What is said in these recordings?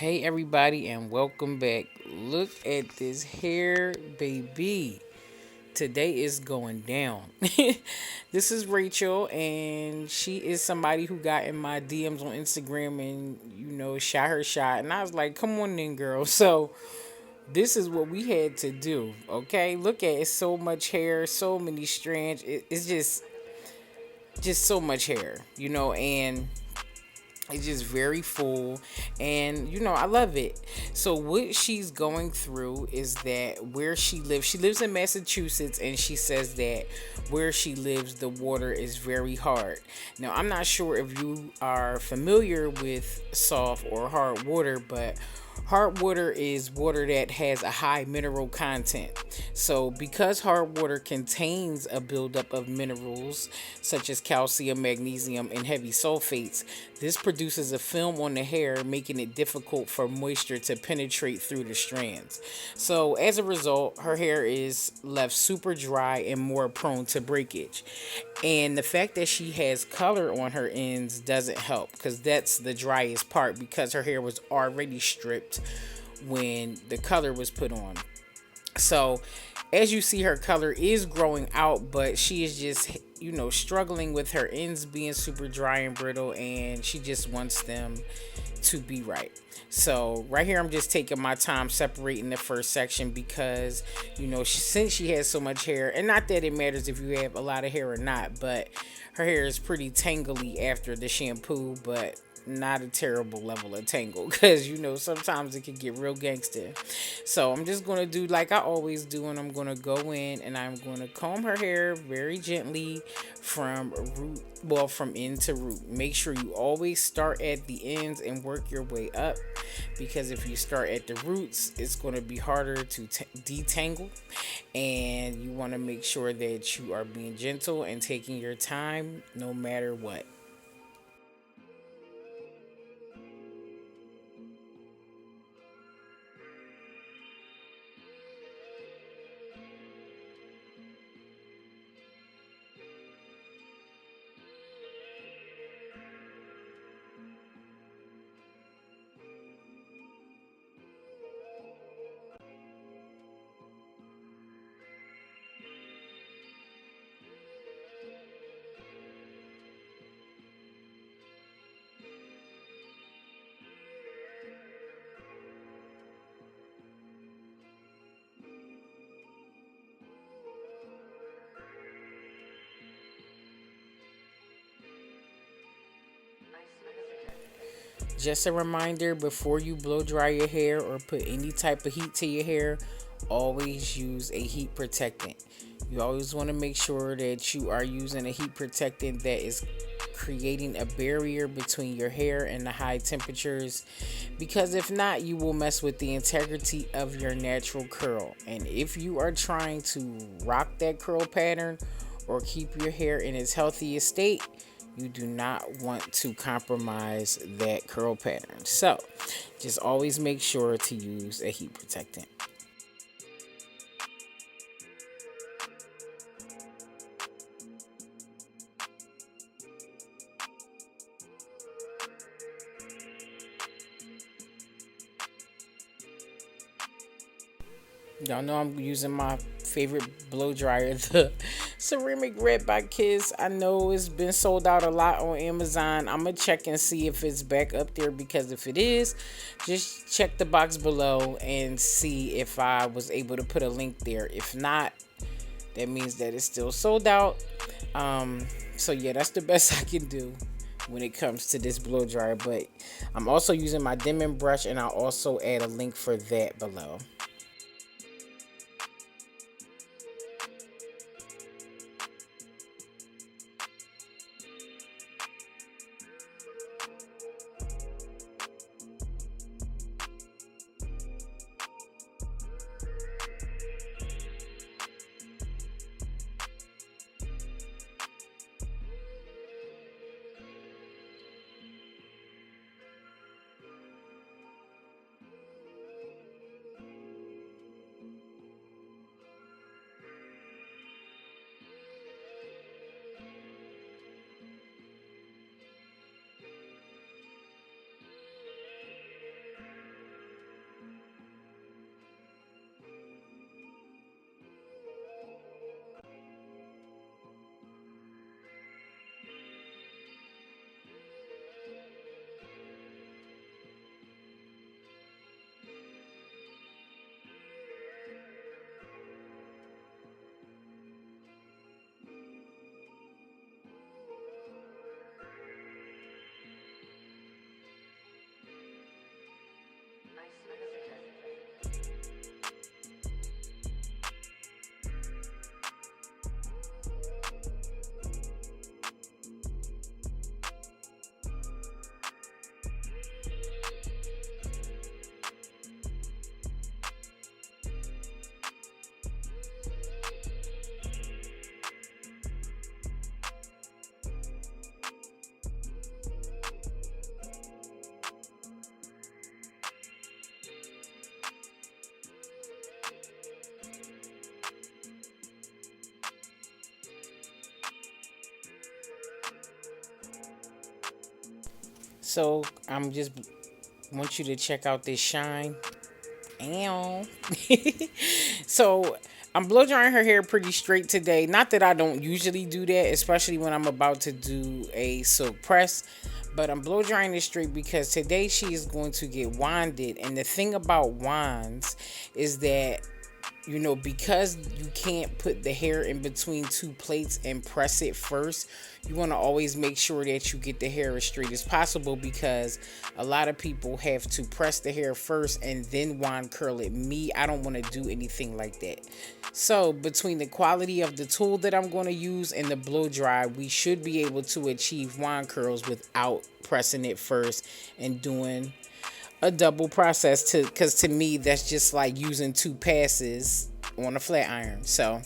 Hey everybody and welcome back. Look at this hair, baby. Today is going down. This is Rachel and she is somebody who got in my DMs on Instagram and shot her shot and I was like, "Come on in, girl." So, this is what we had to do, okay? Look at it, so much hair, so many strands. It's just so much hair, and it's just very full, and I love it. So what she's going through is that where she lives in Massachusetts, and she says that where she lives the water is very hard. Now, I'm not sure if you are familiar with soft or hard water, but hard water is water that has a high mineral content. So, because hard water contains a buildup of minerals such as calcium, magnesium, and heavy sulfates, this produces a film on the hair, making it difficult for moisture to penetrate through the strands. So, as a result, her hair is left super dry and more prone to breakage. And the fact that she has color on her ends doesn't help because that's the driest part because her hair was already stripped when the color was put on. So, as you see, her color is growing out, but she is just, struggling with her ends being super dry and brittle, and she just wants them to be right. So, right here, I'm just taking my time separating the first section because, since she has so much hair, and not that it matters if you have a lot of hair or not, but her hair is pretty tangly after the shampoo, but not a terrible level of tangle because sometimes it can get real gangster. So I'm just gonna do like I always do, and I'm gonna go in and I'm gonna comb her hair very gently from from end to root. Make sure you always start at the ends and work your way up, because if you start at the roots, it's gonna be harder to detangle, and you want to make sure that you are being gentle and taking your time no matter what. Just a reminder, before you blow dry your hair or put any type of heat to your hair, always use a heat protectant. You always want to make sure that you are using a heat protectant that is creating a barrier between your hair and the high temperatures, because if not, you will mess with the integrity of your natural curl. And if you are trying to rock that curl pattern or keep your hair in its healthiest state, you do not want to compromise that curl pattern. So just always make sure to use a heat protectant. Y'all know I'm using my favorite blow dryer, the ceramic red by Kiss. I know it's been sold out a lot on Amazon. I'm gonna check and see if it's back up there, because if it is, just check the box below and see if I was able to put a link there. If not, that means that it's still sold out. So yeah, that's the best I can do when it comes to this blow dryer. But I'm also using my dimming brush, and I'll also add a link for that below. So I'm just want you to check out this shine. Ow. So I'm blow drying her hair pretty straight today. Not that I don't usually do that, especially when I'm about to do a silk press. But I'm blow drying it straight because today she is going to get wanded. And the thing about wands is that because you can't put the hair in between two plates and press it first, you want to always make sure that you get the hair as straight as possible, because a lot of people have to press the hair first and then wand curl it. Me, I don't want to do anything like that. So between the quality of the tool that I'm going to use and the blow dry, we should be able to achieve wand curls without pressing it first and doing a double process, because to me that's just like using two passes on a flat iron. So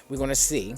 we're gonna see.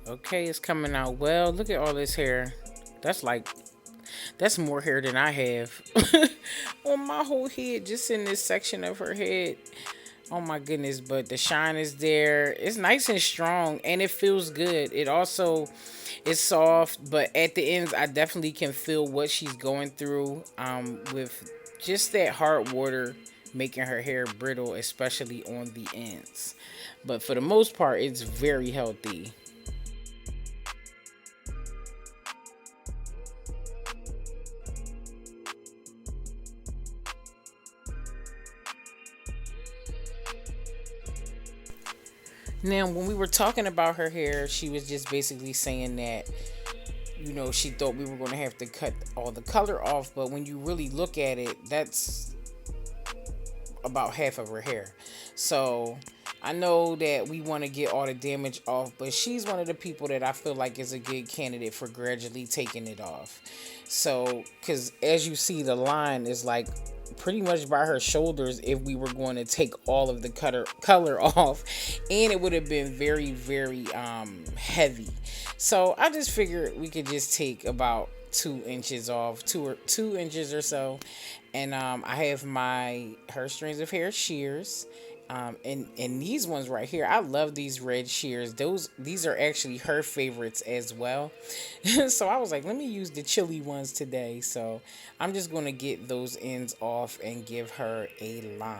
Okay, it's coming out well. Look at all this hair. That's like that's more hair than I have on my whole head, just in this section of her head. Oh my goodness, but the shine is there. It's nice and strong and it feels good. It also is soft, but at the ends I definitely can feel what she's going through with just that hard water making her hair brittle, especially on the ends. But for the most part, it's very healthy. Now, when we were talking about her hair, she was just basically saying that, she thought we were going to have to cut all the color off. But when you really look at it, that's about half of her hair. So I know that we want to get all the damage off, but she's one of the people that I feel like is a good candidate for gradually taking it off. So, because as you see, the line is like pretty much by her shoulders if we were going to take all of the color off, and it would have been very, very heavy. So I just figured we could just take about 2 inches off, 2 inches or so. And I have my her strings of hair shears. And these ones right here, I love these red shears. These are actually her favorites as well. So I was like, let me use the chili ones today. So I'm just gonna get those ends off and give her a line.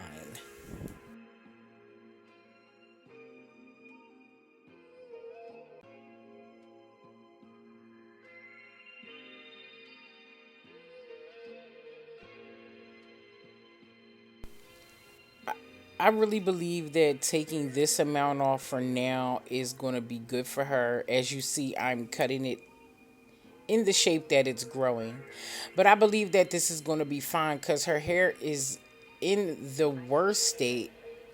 I really believe that taking this amount off for now is going to be good for her. As you see, I'm cutting it in the shape that it's growing. But I believe that this is going to be fine because her hair is in the worst state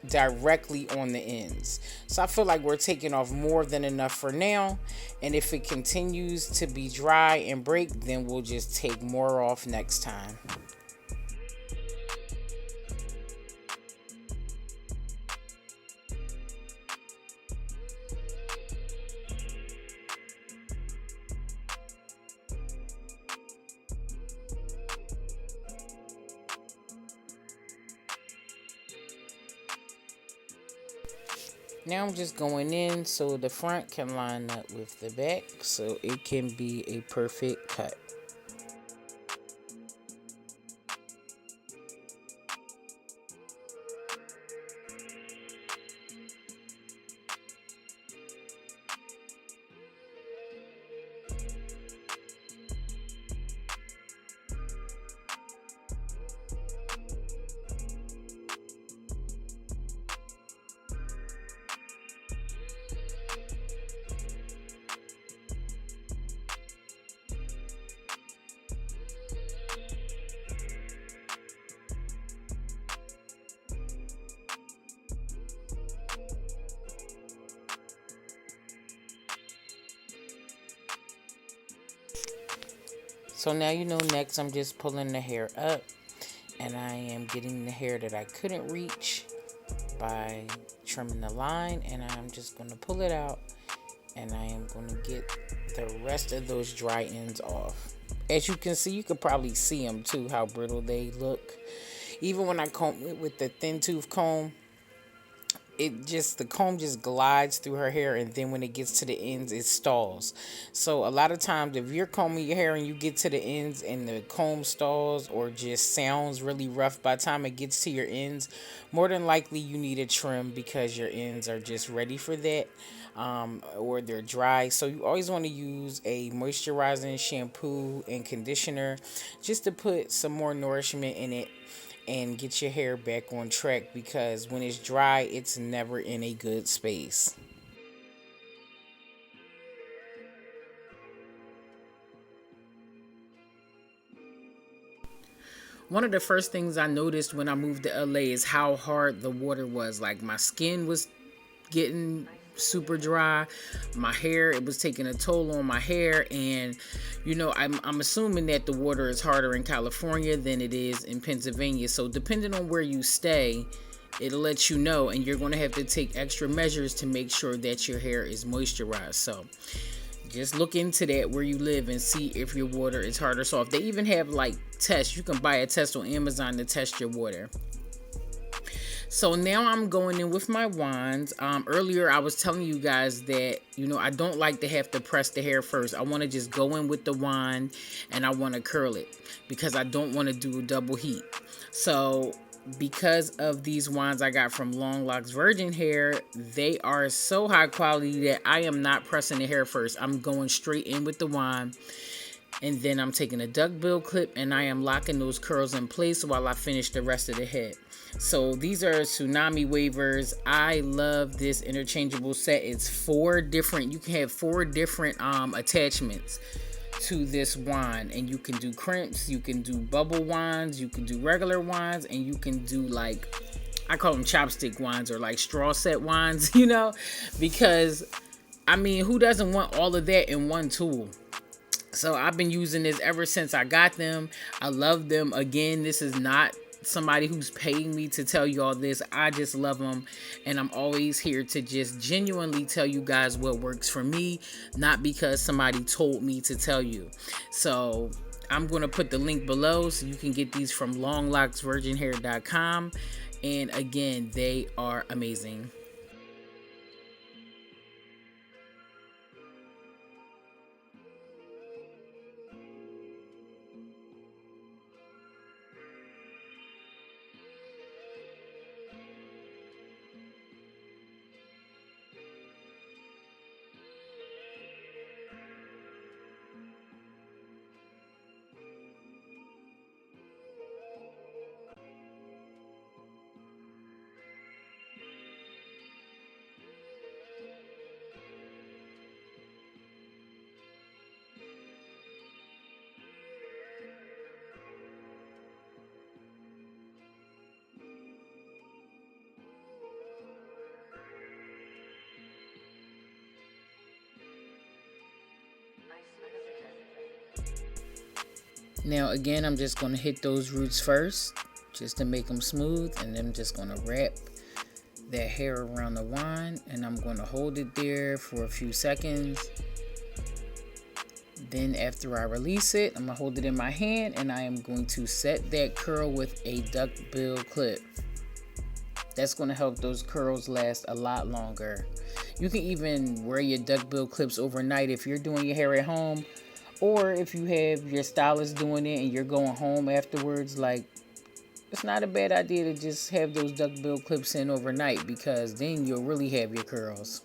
directly on the ends. So I feel like we're taking off more than enough for now. And if it continues to be dry and break, then we'll just take more off next time. Now I'm just going in so the front can line up with the back so it can be a perfect cut. So now you know, next I'm just pulling the hair up, and I am getting the hair that I couldn't reach by trimming the line, and I'm just going to pull it out, and I am going to get the rest of those dry ends off. As you can see, you could probably see them too, how brittle they look. Even when I comb it with the thin tooth comb, the comb just glides through her hair, and then when it gets to the ends it stalls. So a lot of times if you're combing your hair and you get to the ends and the comb stalls or just sounds really rough by the time it gets to your ends, more than likely you need a trim because your ends are just ready for that, or they're dry. So you always want to use a moisturizing shampoo and conditioner just to put some more nourishment in it and get your hair back on track, because when it's dry, it's never in a good space. One of the first things I noticed when I moved to LA is how hard the water was. Like, my skin was getting super dry. My hair, it was taking a toll on my hair. And, I'm assuming that the water is harder in California than it is in Pennsylvania. So depending on where you stay, it'll let you know. And you're going to have to take extra measures to make sure that your hair is moisturized. So just look into that where you live and see if your water is hard or soft. They even have like tests. You can buy a test on Amazon to test your water. So now I'm going in with my wands. Earlier I was telling you guys that, I don't like to have to press the hair first. I want to just go in with the wand and I want to curl it because I don't want to do a double heat. So because of these wands I got from Long Locks Virgin Hair, they are so high quality that I am not pressing the hair first. I'm going straight in with the wand. And then I'm taking a duckbill clip and I am locking those curls in place while I finish the rest of the head. So these are tsunami wavers. I love this interchangeable set. It's you can have 4 different attachments to this wand, and you can do crimps, you can do bubble wands, you can do regular wands, and you can do, like, I call them chopstick wands or like straw set wands, because who doesn't want all of that in one tool? So I've been using this ever since I got them. I love them. Again, this is not somebody who's paying me to tell you all this. I just love them, and I'm always here to just genuinely tell you guys what works for me, not because somebody told me to tell you. So I'm going to put the link below so you can get these from longlocksvirginhair.com. And again, they are amazing. Now again, I'm just going to hit those roots first just to make them smooth, and then I'm just going to wrap that hair around the wand, and I'm going to hold it there for a few seconds. Then after I release it, I'm going to hold it in my hand, and I am going to set that curl with a duckbill clip. That's going to help those curls last a lot longer. You can even wear your duckbill clips overnight if you're doing your hair at home, or if you have your stylist doing it and you're going home afterwards. Like, it's not a bad idea to just have those duckbill clips in overnight, because then you'll really have your curls.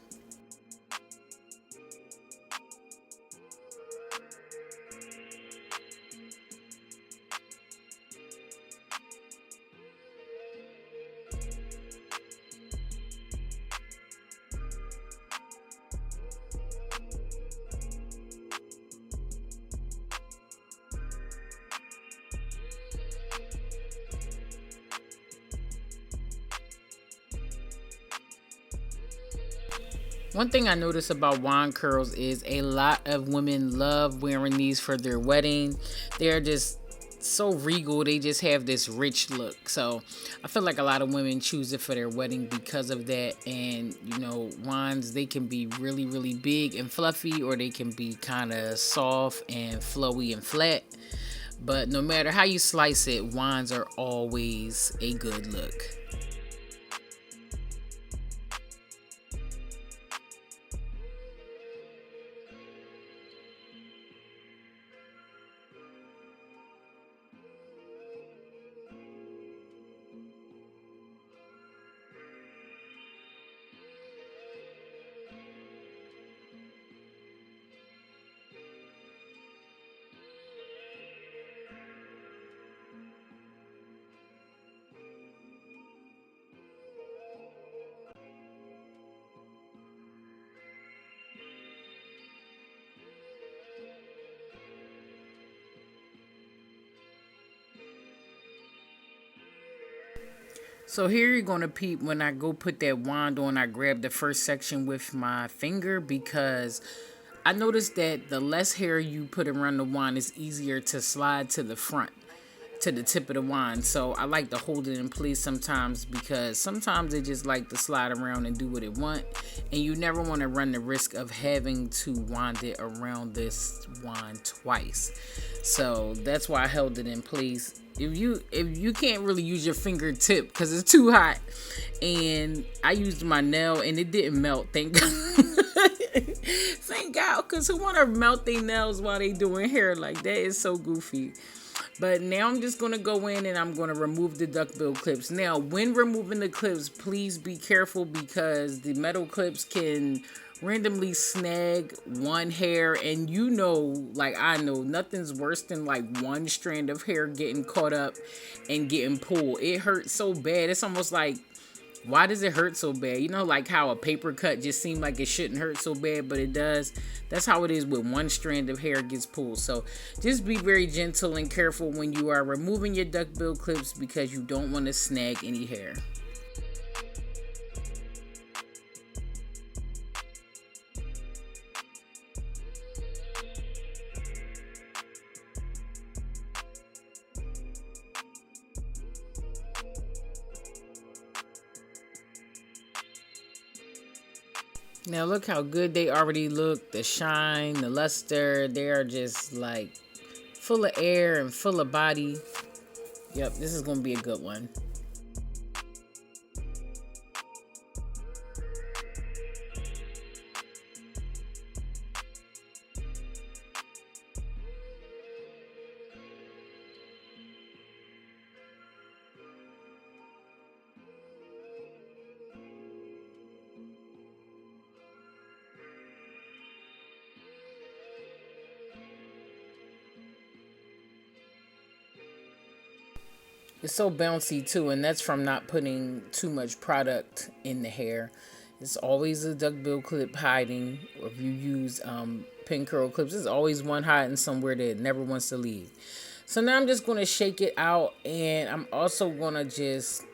One thing I notice about wand curls is a lot of women love wearing these for their wedding. They're just so regal. They just have this rich look. So I feel like a lot of women choose it for their wedding because of that. And wands, they can be really, really big and fluffy, or they can be kind of soft and flowy and flat. But no matter how you slice it, wands are always a good look. So here you're going to peep when I go put that wand on, I grab the first section with my finger, because I noticed that the less hair you put around the wand is easier to slide to the front, to the tip of the wand. So I like to hold it in place sometimes, because sometimes they just like to slide around and do what it want, and you never want to run the risk of having to wand it around this wand twice. So that's why I held it in place. If you can't really use your fingertip because it's too hot, and I used my nail and it didn't melt, thank God. Thank God, because who want to melt their nails while they doing hair? Like, that is so goofy. But now I'm just going to go in and I'm going to remove the duckbill clips. Now, when removing the clips, please be careful, because the metal clips can randomly snag one hair, and like I know, nothing's worse than like one strand of hair getting caught up and getting pulled. It hurts so bad. It's almost like, why does it hurt so bad? Like how a paper cut just seemed like it shouldn't hurt so bad, but it does. That's how it is when one strand of hair gets pulled. So just be very gentle and careful when you are removing your duckbill clips, because you don't want to snag any hair. Now look how good they already look. The shine, the luster, they are just like full of air and full of body. Yep, this is going to be a good one. It's so bouncy too, and that's from not putting too much product in the hair. It's always a duckbill clip hiding, or if you use pin curl clips, there's always one hiding somewhere that never wants to leave. So now I'm just going to shake it out, and I'm also going to just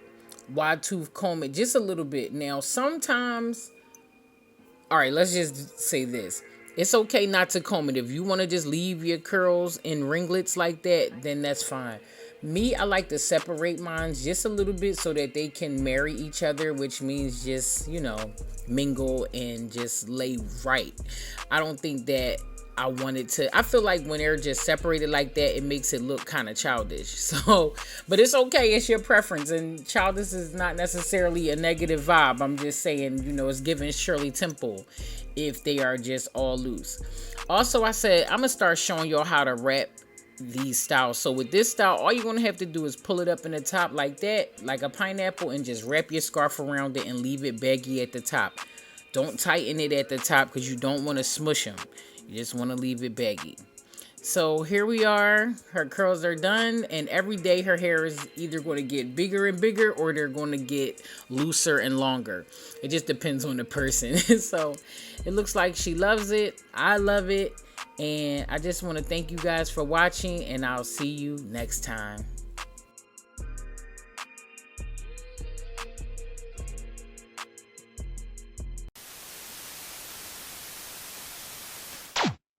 wide tooth comb it just a little bit. Now sometimes, all right, let's just say this. It's okay not to comb it. If you want to just leave your curls in ringlets like that, then that's fine. Me, I like to separate mine just a little bit so that they can marry each other, which means just, mingle and just lay right. I don't think that I wanted to. I feel like when they're just separated like that, it makes it look kind of childish. So, but it's okay. It's your preference, and childish is not necessarily a negative vibe. I'm just saying, it's giving Shirley Temple if they are just all loose. Also, I said I'm gonna start showing y'all how to wrap these styles. So with this style, all you're gonna have to do is pull it up in the top like that, like a pineapple, and just wrap your scarf around it and leave it baggy at the top. Don't tighten it at the top because you don't want to smush them. You just want to leave it baggy. So here we are. Her curls are done, and every day her hair is either going to get bigger and bigger or they're going to get looser and longer. It just depends on the person. So it looks like she loves it. I love it. And I just want to thank you guys for watching, and I'll see you next time.